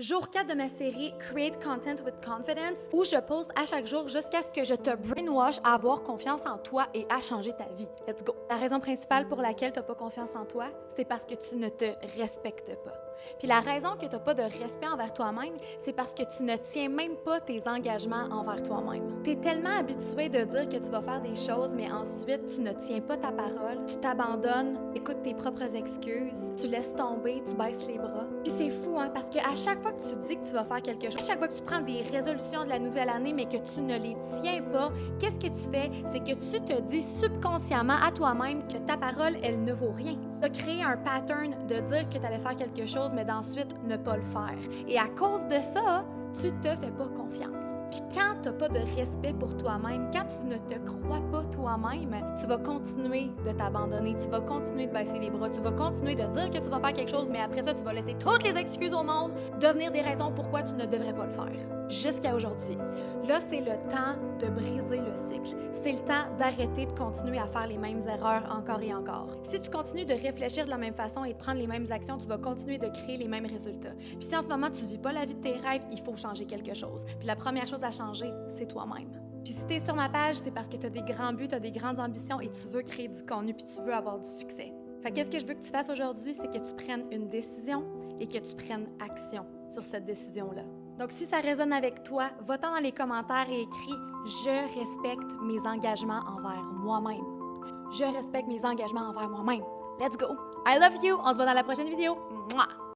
Jour 4 de ma série Create Content with Confidence, où je poste à chaque jour jusqu'à ce que je te brainwash à avoir confiance en toi et à changer ta vie. Let's go! La raison principale pour laquelle tu n'as pas confiance en toi, c'est parce que tu ne te respectes pas. Puis la raison que tu n'as pas de respect envers toi-même, c'est parce que tu ne tiens même pas tes engagements envers toi-même. Tu es tellement habitué de dire que tu vas faire des choses, mais ensuite tu ne tiens pas ta parole, tu t'abandonnes, écoutes tes propres excuses, tu laisses tomber, tu baisses les bras. Puis c'est fou, hein, parce qu'à chaque fois que tu dis que tu vas faire quelque chose, à chaque fois que tu prends des résolutions de la nouvelle année, mais que tu ne les tiens pas, qu'est-ce que tu fais? C'est que tu te dis subconsciemment à toi-même que ta parole, elle ne vaut rien. Tu as créé un pattern de dire que tu allais faire quelque chose, mais d'ensuite ne pas le faire. Et à cause de ça, tu te fais pas confiance. Puis quand tu n'as pas de respect pour toi-même, quand tu ne te crois pas toi-même, tu vas continuer de t'abandonner, tu vas continuer de baisser les bras, tu vas continuer de dire que tu vas faire quelque chose, mais après ça, tu vas laisser toutes les excuses au monde devenir des raisons pourquoi tu ne devrais pas le faire. Jusqu'à aujourd'hui. Là, c'est le temps de briser le cycle. C'est le temps d'arrêter de continuer à faire les mêmes erreurs encore et encore. Si tu continues de réfléchir de la même façon et de prendre les mêmes actions, tu vas continuer de créer les mêmes résultats. Puis si en ce moment, tu ne vis pas la vie de tes rêves, il faut changer quelque chose. Puis la première chose à changer, c'est toi-même. Puis si tu es sur ma page, c'est parce que tu as des grands buts, tu as des grandes ambitions et tu veux créer du contenu puis tu veux avoir du succès. Fait qu'est-ce que je veux que tu fasses aujourd'hui, c'est que tu prennes une décision et que tu prennes action sur cette décision-là. Donc, si ça résonne avec toi, va-t'en dans les commentaires et écris « Je respecte mes engagements envers moi-même ». Je respecte mes engagements envers moi-même. Let's go! I love you! On se voit dans la prochaine vidéo. Mouah!